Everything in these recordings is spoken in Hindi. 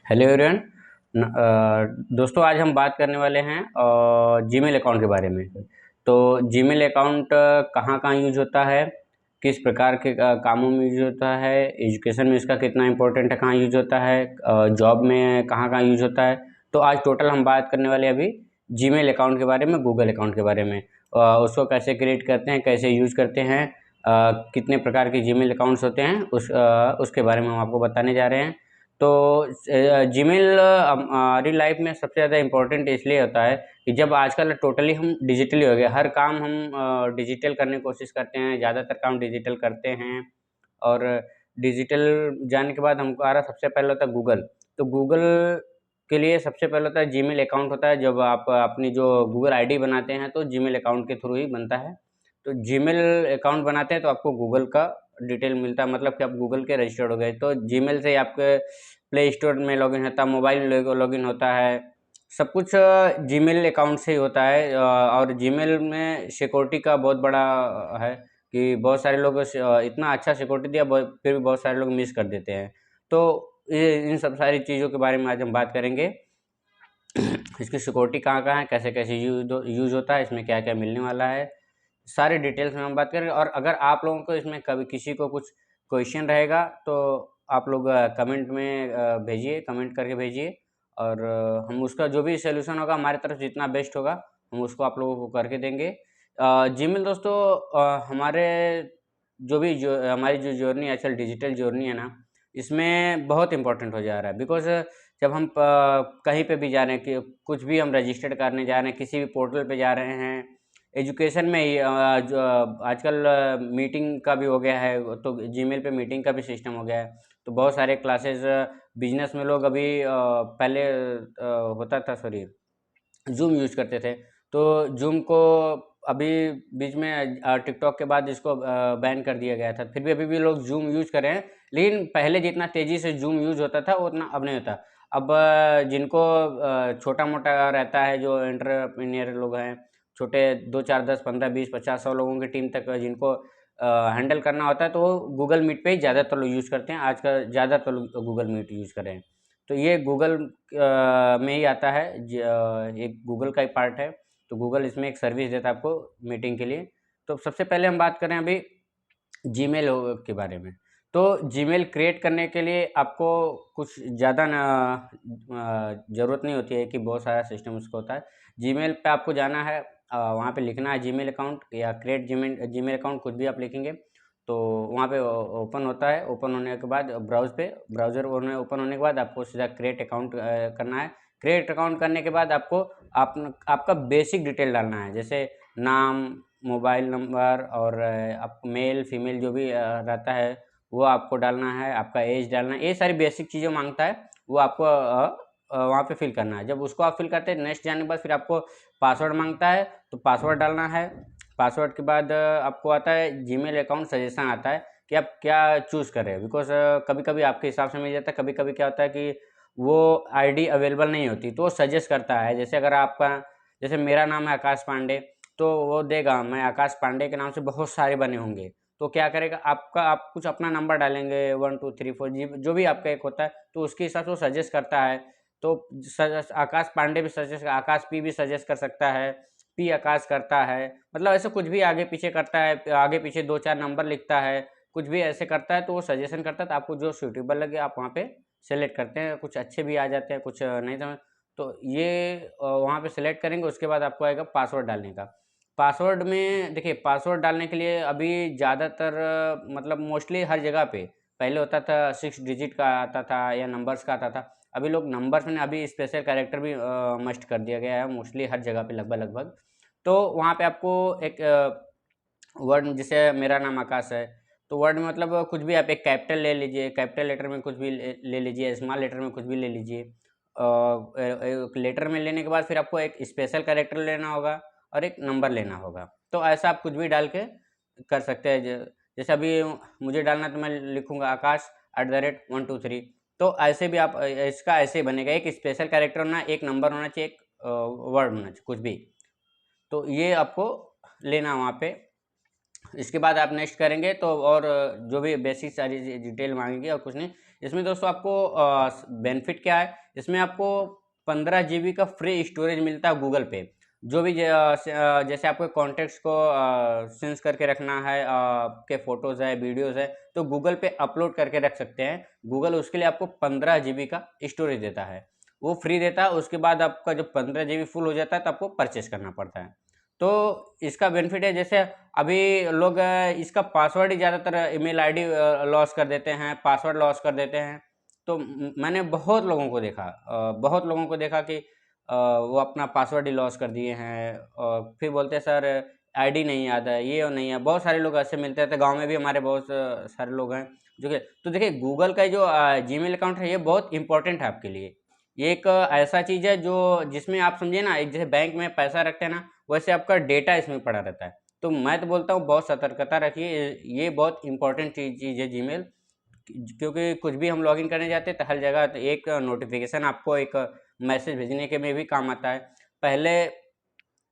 Hello everyone. दोस्तों, आज हम बात करने वाले हैं जीमेल अकाउंट के बारे में। तो जीमेल अकाउंट कहाँ कहाँ यूज होता है, किस प्रकार के कामों में यूज होता है, एजुकेशन में इसका कितना इम्पोर्टेंट है, कहाँ यूज होता है, जॉब में कहाँ कहाँ यूज होता है। तो आज टोटल हम बात करने वाले अभी जीमेल अकाउंट के बारे में, गूगल अकाउंट के बारे में। उसको कैसे क्रिएट करते हैं, कैसे यूज करते हैं, कितने प्रकार के जीमेल अकाउंट्स होते हैं, उसके बारे में हम आपको बताने जा रहे हैं। तो जीमेल हमारी लाइफ में सबसे ज़्यादा इम्पोर्टेंट इसलिए होता है कि जब आजकल टोटली हम डिजिटली हो गए, हर काम हम डिजिटल करने की कोशिश करते हैं, ज़्यादातर काम डिजिटल करते हैं। और डिजिटल जाने के बाद हमारा सबसे पहले होता है गूगल। तो गूगल के लिए सबसे पहले होता है जीमेल अकाउंट होता है। जब आप अपनी जो गूगल आईडी बनाते हैं तो जीमेल अकाउंट के थ्रू ही बनता है। तो जीमेल अकाउंट बनाते हैं तो आपको गूगल का डिटेल मिलता है, मतलब कि आप गूगल के रजिस्टर्ड हो गए। तो जीमेल से ही आपके प्ले स्टोर में लॉगिन होता है, मोबाइल लॉगिन होता है, सब कुछ जीमेल अकाउंट से ही होता है। और जीमेल में सिक्योरिटी का बहुत बड़ा है कि बहुत सारे लोग इतना अच्छा सिक्योरिटी दिया, फिर भी बहुत सारे लोग मिस कर देते हैं। तो इन सब सारी चीज़ों के बारे में आज हम बात करेंगे। इसकी सिक्योरिटी कहाँ कहाँ है, कैसे कैसे यूज होता है, इसमें क्या क्या मिलने वाला है, सारे डिटेल्स में हम बात करेंगे। और अगर आप लोगों को इसमें कभी किसी को कुछ क्वेश्चन रहेगा तो आप लोग कमेंट में भेजिए, कमेंट करके भेजिए। और हम उसका जो भी सलूशन होगा, हमारी तरफ जितना बेस्ट होगा हम उसको आप लोगों को करके देंगे। जीमेल दोस्तों, हमारे जो हमारी जो जर्नी आजकल डिजिटल जर्नी है ना, इसमें बहुत इंपॉर्टेंट हो जा रहा है। बिकॉज जब हम कहीं पे भी जा रहे हैं कि कुछ भी हम रजिस्टर्ड करने जा रहे हैं, किसी भी पोर्टल पे जा रहे हैं, एजुकेशन में ही जो आजकल मीटिंग का भी हो गया है, तो जीमेल पे मीटिंग का भी सिस्टम हो गया है। तो बहुत सारे क्लासेस बिजनेस में लोग अभी पहले होता था, सॉरी, जूम यूज करते थे। तो जूम को अभी बीच में टिकटॉक के बाद इसको बैन कर दिया गया था, फिर भी अभी भी लोग जूम यूज कर रहे हैं। लेकिन पहले जितना तेज़ी से जूम यूज होता था उतना अब नहीं होता। अब जिनको छोटा मोटा रहता है, जो एंटरप्रेन्योर लोग हैं, छोटे 2 4 10 15 20 50 100 लोगों की टीम तक जिनको हैंडल करना होता है, तो वो गूगल मीट पे ही ज़्यादातर लोग यूज़ करते हैं। आज का ज़्यादातर लोग गूगल मीट यूज़ कर रहे हैं। तो ये गूगल में ही आता है, एक गूगल का ही पार्ट है। तो गूगल इसमें एक सर्विस देता है आपको मीटिंग के लिए। तो सबसे पहले हम बात करें अभी जीमेल के बारे में। तो जीमेल क्रिएट करने के लिए आपको कुछ ज़्यादा ना ज़रूरत नहीं होती है कि बहुत सारा सिस्टम उसका होता है। जीमेल पे आपको जाना है, वहाँ पे लिखना है जीमेल अकाउंट या क्रिएट जीमेल अकाउंट, कुछ भी आप लिखेंगे तो वहाँ पे ओपन होता है। ओपन होने के बाद ब्राउज़र ओपन होने के बाद आपको सीधा क्रिएट अकाउंट करना है। क्रिएट अकाउंट करने के बाद आपको आपका बेसिक डिटेल डालना है, जैसे नाम, मोबाइल नंबर और आप मेल फीमेल जो भी रहता है वो आपको डालना है, आपका एज डालना है। ये सारी बेसिक चीज़ें मांगता है, वो आपको वहाँ पे फिल करना है। जब उसको आप फिल करते हैं, नेक्स्ट जाने के बाद फिर आपको पासवर्ड मांगता है, तो पासवर्ड डालना है। पासवर्ड के बाद आपको आता है जीमेल अकाउंट सजेशन आता है कि आप क्या चूज़ करें। बिकॉज कभी कभी आपके हिसाब से मिल जाता है, कभी कभी क्या होता है कि वो आईडी अवेलेबल नहीं होती, तो वो सजेस्ट करता है। जैसे अगर आपका, जैसे मेरा नाम है आकाश पांडे, तो वो देगा मैं आकाश पांडे के नाम से बहुत सारे बने होंगे। तो क्या करेगा, आपका आप कुछ अपना नंबर डालेंगे 1 2 3 4 जी, जो भी आपका एक होता है, तो उसके हिसाब से वो सजेस्ट करता है। तो आकाश पांडे भी सजेस्ट, आकाश पी भी सजेस्ट कर सकता है, पी आकाश करता है, मतलब ऐसे कुछ भी आगे पीछे करता है, आगे पीछे 2 4 नंबर लिखता है, कुछ भी ऐसे करता है। तो वो सजेशन करता है, तो आपको जो सूटेबल लगे आप वहाँ पे सेलेक्ट करते हैं। कुछ अच्छे भी आ जाते हैं, कुछ नहीं समझ, तो ये वहाँ पे सेलेक्ट करेंगे। उसके बाद आपको आएगा पासवर्ड डालने का। पासवर्ड में देखिए, पासवर्ड डालने के लिए अभी ज़्यादातर मतलब मोस्टली हर जगह पे पहले होता था 6 डिजिट का आता था या नंबर्स का आता था। अभी लोग नंबर्स में, अभी स्पेशल कैरेक्टर भी मस्ट कर दिया गया है मोस्टली हर जगह पे लगभग लगभग। तो वहाँ पे आपको एक वर्ड, जैसे मेरा नाम आकाश है, तो वर्ड में मतलब कुछ भी आप एक कैपिटल ले लीजिए, कैपिटल लेटर में कुछ भी ले लीजिए, स्मॉल लेटर में कुछ भी ले लीजिए। लेटर में लेने के बाद फिर आपको एक स्पेशल कैरेक्टर लेना होगा और एक नंबर लेना होगा। तो ऐसा आप कुछ भी डाल के कर सकते हैं। जैसे अभी मुझे डालना है, तो मैं लिखूंगा आकाश @123। तो ऐसे भी आप इसका ऐसे ही बनेगा, एक स्पेशल कैरेक्टर होना, एक नंबर होना चाहिए, एक वर्ड होना चाहिए, कुछ भी। तो ये आपको लेना वहाँ पे। इसके बाद आप नेक्स्ट करेंगे तो और जो भी बेसिक सारी डिटेल मांगेंगे और कुछ नहीं। इसमें दोस्तों आपको बेनिफिट क्या है, इसमें आपको 15 GB का फ्री स्टोरेज मिलता है गूगल पे। जो भी जैसे आपको कॉन्टेक्ट्स को सेंस करके रखना है, आपके फोटोज़ है, वीडियोज़ है, तो गूगल पे अपलोड करके रख सकते हैं। गूगल उसके लिए आपको 15 GB का स्टोरेज देता है, वो फ्री देता है। उसके बाद आपका जब 15 GB फुल हो जाता है तो आपको परचेस करना पड़ता है। तो इसका बेनिफिट है, जैसे अभी लोग इसका पासवर्ड ही ज़्यादातर ईमेल आईडी लॉस कर देते हैं, पासवर्ड लॉस कर देते हैं। तो मैंने बहुत लोगों को देखा, बहुत लोगों को देखा कि वो अपना पासवर्ड ही लॉस कर दिए हैं और फिर बोलते हैं सर आईडी नहीं याद है, ये और नहीं है। बहुत सारे लोग ऐसे मिलते रहते, गांव में भी हमारे बहुत सारे लोग हैं जो कि, तो देखिए गूगल का जो जीमेल अकाउंट है ये बहुत इंपॉर्टेंट है आपके लिए। ये एक ऐसा चीज़ है जो जिसमें आप समझिए ना, एक जैसे बैंक में पैसा रखते हैं ना, वैसे आपका डेटा इसमें पड़ा रहता है। तो मैं तो बोलता हूँ बहुत सतर्कता रखिए, ये बहुत इंपॉर्टेंट चीज़ है जीमेल। क्योंकि कुछ भी हम लॉगिन करने जाते हैं तो हर जगह तो एक नोटिफिकेशन आपको एक मैसेज भेजने के में भी काम आता है। पहले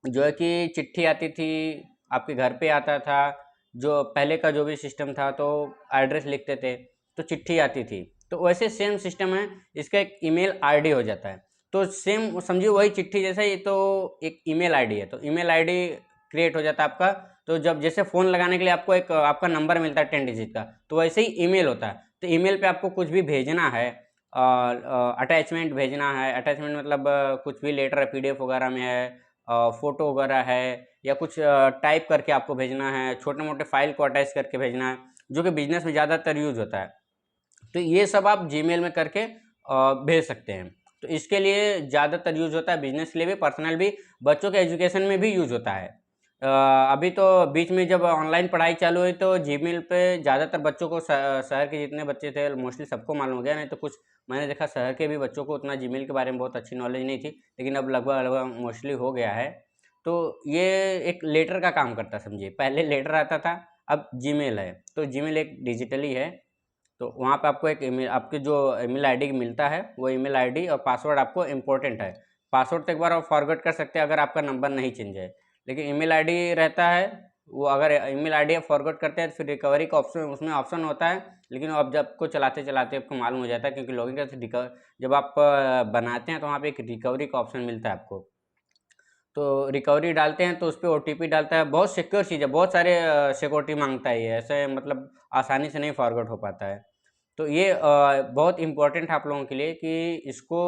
जो है कि चिट्ठी आती थी, आपके घर पे आता था, जो पहले का जो भी सिस्टम था, तो एड्रेस लिखते थे तो चिट्ठी आती थी। तो वैसे सेम सिस्टम है, इसका एक ईमेल आईडी हो जाता है। तो सेम समझिए वही चिट्ठी जैसा ही, तो एक ईमेल आईडी है, तो ईमेल आईडी क्रिएट हो जाता है आपका। तो जब जैसे फ़ोन लगाने के लिए आपको एक आपका नंबर मिलता है 10 डिजिट का, तो वैसे ही ईमेल होता है। तो ईमेल पे आपको कुछ भी भेजना है, अटैचमेंट भेजना है, अटैचमेंट मतलब कुछ भी लेटर है, पीडीएफ वगैरह में है, फ़ोटो वगैरह है, या कुछ टाइप करके आपको भेजना है, छोटे मोटे फाइल को अटैच करके भेजना है, जो कि बिजनेस में ज़्यादातर यूज़ होता है। तो ये सब आप जीमेल में करके भेज सकते हैं। तो इसके लिए ज़्यादातर यूज़ होता है, बिजनेस के लिए भी, पर्सनल भी, बच्चों के एजुकेशन में भी यूज़ होता है। अभी तो बीच में जब ऑनलाइन पढ़ाई चालू हुई तो जीमेल पे ज़्यादातर बच्चों को, शहर के जितने बच्चे थे मोस्टली सबको मालूम हो गया, नहीं तो कुछ मैंने देखा शहर के भी बच्चों को उतना जीमेल के बारे में बहुत अच्छी नॉलेज नहीं थी, लेकिन अब लगभग लगभग मोस्टली हो गया है। तो ये एक लेटर का काम करता है, समझिए पहले लेटर आता था, अब जीमेल है। तो जीमेल एक डिजिटली है, तो वहाँ पे आपको एक ईमेल, आपके जो ईमेल आईडी मिलता है, वो ईमेल आईडी और पासवर्ड आपको इम्पोर्टेंट है। पासवर्ड तो एक बार आप फॉरगेट कर सकते हैं अगर आपका नंबर नहीं चेंज है, लेकिन ईमेल आईडी रहता है। वो अगर ईमेल आईडी आप फॉरगेट करते हैं तो फिर रिकवरी का ऑप्शन, उसमें ऑप्शन होता है, लेकिन अब जब को चलाते चलाते आपको मालूम हो जाता है, क्योंकि लॉगिन करते जब आप बनाते हैं तो वहाँ पे एक रिकवरी का ऑप्शन मिलता है आपको। तो रिकवरी डालते हैं तो उस पर ओटीपी डालता है, बहुत सिक्योर चीज़ है, बहुत सारे सिक्योरिटी मांगता है ये, ऐसे मतलब आसानी से नहीं फॉरवर्ड हो पाता है। तो ये बहुत इम्पोर्टेंट है आप लोगों के लिए कि इसको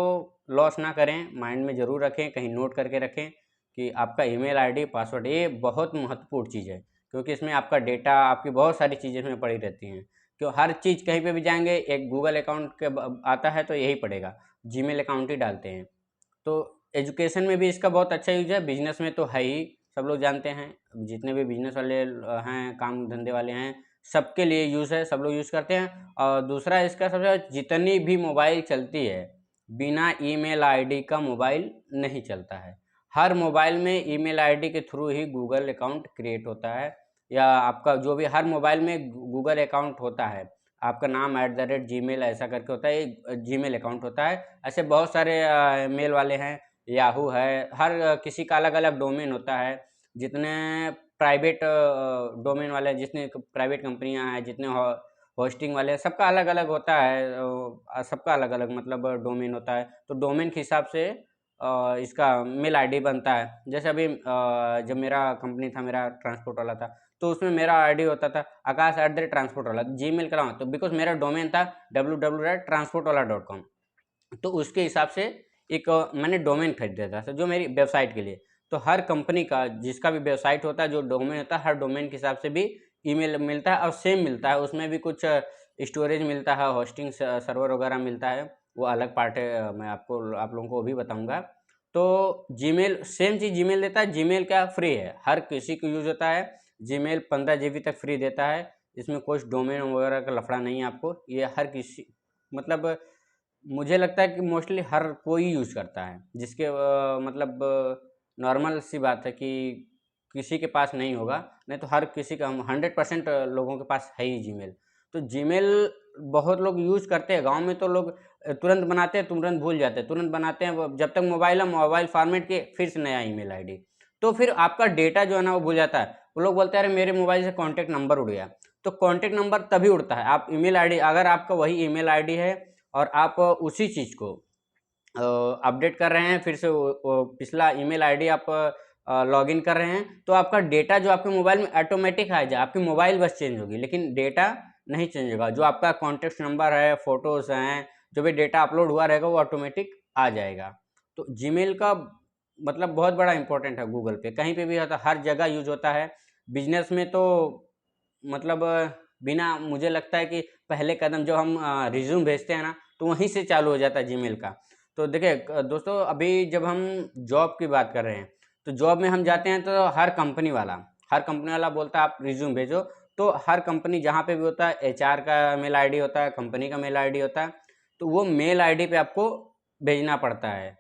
लॉस ना करें, माइंड में ज़रूर रखें, कहीं नोट करके रखें कि आपका ईमेल आईडी, पासवर्ड, ये बहुत महत्वपूर्ण चीज़ है। क्योंकि इसमें आपका डेटा, आपकी बहुत सारी चीज़ें इसमें पड़ी रहती हैं। क्यों हर चीज़ कहीं पे भी जाएंगे, एक गूगल अकाउंट के आता है तो यही पड़ेगा, जीमेल अकाउंट ही डालते हैं। तो एजुकेशन में भी इसका बहुत अच्छा यूज है, बिजनेस में तो है ही, सब लोग जानते हैं, जितने भी बिजनेस वाले हैं, काम धंधे वाले हैं, सबके लिए यूज़ है, सब लोग यूज़ करते हैं। और दूसरा इसका सबसे, जितनी भी मोबाइल चलती है, बिना ईमेल आईडी का मोबाइल नहीं चलता है। हर मोबाइल में ईमेल आईडी के थ्रू ही गूगल अकाउंट क्रिएट होता है, या आपका जो भी हर मोबाइल में गूगल अकाउंट होता है, आपका नाम @gmail ऐसा करके होता है, एक जीमेल अकाउंट होता है। ऐसे बहुत सारे मेल वाले हैं, याहू है, हर किसी का अलग अलग डोमेन होता है। जितने प्राइवेट डोमेन वाले हैं, जितने प्राइवेट कंपनियां हैं, जितने होस्टिंग वाले हैं, सबका अलग अलग होता है, सबका अलग अलग मतलब डोमेन होता है। तो डोमेन के हिसाब से इसका मेल आईडी बनता है। जैसे अभी जब मेरा कंपनी था, मेरा ट्रांसपोर्ट वाला था, तो उसमें मेरा आईडी होता था आकाश@transport वाला, जीमेल का नाम, तो बिकॉज मेरा डोमेन था www.transportwala.com। तो उसके हिसाब से एक मैंने डोमेन खरीदा था, जो मेरी वेबसाइट के लिए। तो हर कंपनी का जिसका भी वेबसाइट होता है, जो डोमेन होता है, हर डोमेन के हिसाब से भी ईमेल मिलता है, और सेम मिलता है, उसमें भी कुछ स्टोरेज मिलता है, होस्टिंग सर्वर वगैरह मिलता है, वो अलग पार्ट है, मैं आपको आप लोगों को भी बताऊंगा। तो जीमेल सेम चीज़ जीमेल देता है। जीमेल क्या फ्री है, हर किसी को यूज़ होता है। जीमेल 15 GB तक फ्री देता है, इसमें कुछ डोमेन वगैरह का लफड़ा नहीं है आपको, ये हर किसी, मतलब मुझे लगता है कि मोस्टली हर कोई यूज़ करता है, जिसके मतलब नॉर्मल सी बात है कि किसी के पास नहीं होगा, नहीं तो हर किसी का, हम 100% लोगों के पास है ही जीमेल। तो जीमेल बहुत लोग यूज़ करते हैं, गांव में तो लोग तुरंत बनाते हैं, तुरंत भूल जाते हैं, तुरंत बनाते हैं, जब तक मोबाइल है मोबाइल फॉर्मेट के फिर से नया ईमेल आईडी, तो फिर आपका डेटा जो है ना वो भूल जाता है। वो लोग बोलते हैं अरे मेरे मोबाइल से कॉन्टैक्ट नंबर उड़ गया। तो कॉन्टैक्ट नंबर तभी उड़ता है। आप ईमेल आईडी, अगर आपका वही ईमेल आईडी है और आप उसी चीज़ को अपडेट कर रहे हैं, फिर से वो पिछला ईमेल आईडी आप लॉगिन कर रहे हैं, तो आपका डेटा जो आपके मोबाइल में ऑटोमेटिक आ जाए, आपकी मोबाइल बस चेंज होगी लेकिन डेटा नहीं चेंज होगा। जो आपका कॉन्टैक्ट नंबर है, फोटोज़ हैं, जो भी डेटा अपलोड हुआ रहेगा वो ऑटोमेटिक आ जाएगा। तो जीमेल का मतलब बहुत बड़ा इंपॉर्टेंट है गूगल पे, कहीं पे भी होता है, हर जगह यूज होता है। बिजनेस में तो मतलब बिना, मुझे लगता है कि पहले कदम जो हम रिज्यूम भेजते हैं ना, तो वहीं से चालू हो जाता है जीमेल का। तो देखिए दोस्तों, अभी जब हम जॉब की बात कर रहे हैं, तो जॉब में हम जाते हैं तो हर कंपनी वाला बोलता है आप रिज्यूम भेजो। तो हर कंपनी जहाँ पे भी होता है, एचआर का मेल आईडी होता है, कंपनी का मेल आईडी होता है, तो वो मेल आईडी पे आपको भेजना पड़ता है।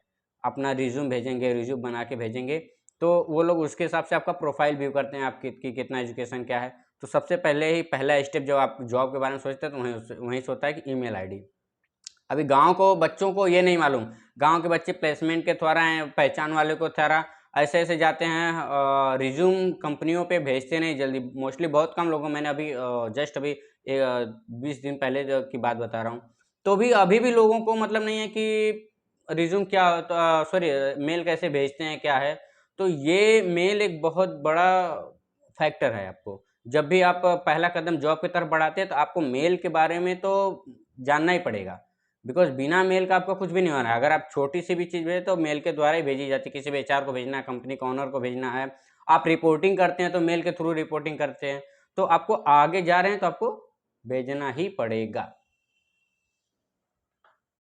अपना रिज्यूम भेजेंगे, रिज्यूम बना के भेजेंगे, तो वो लोग उसके हिसाब से आपका प्रोफाइल व्यू करते हैं, आपकी कितना एजुकेशन क्या है। तो सबसे पहले ही पहला स्टेप जब आप जॉब के बारे में सोचते हैं तो वहीं से होता है कि ईमेल आईडी। अभी गांव को बच्चों को ये नहीं मालूम, गांव के बच्चे प्लेसमेंट के द्वारा हैं, पहचान वाले को द्वारा ऐसे ऐसे जाते हैं, रिज्यूम कंपनियों पे भेजते नहीं जल्दी, मोस्टली बहुत कम लोगों, मैंने अभी जस्ट अभी 20 दिन पहले की बात बता रहा हूँ। तो भी अभी भी लोगों को मतलब नहीं है कि रिज्यूम क्या, सॉरी, मेल कैसे भेजते हैं क्या है। तो ये मेल एक बहुत बड़ा फैक्टर है आपको, जब भी आप पहला कदम जॉब की तरफ बढ़ाते हैं तो आपको मेल के बारे में तो जानना ही पड़ेगा। बिकॉज बिना मेल का आपको कुछ भी नहीं होना है। अगर आप छोटी सी भी चीज़ भेजें तो मेल के द्वारा ही भेजी जाती है, किसी भी एचआर को भेजना है, कंपनी के ऑनर को भेजना है। आप रिपोर्टिंग करते हैं तो मेल के थ्रू रिपोर्टिंग करते हैं। तो आपको आगे जा रहे हैं तो आपको भेजना ही पड़ेगा।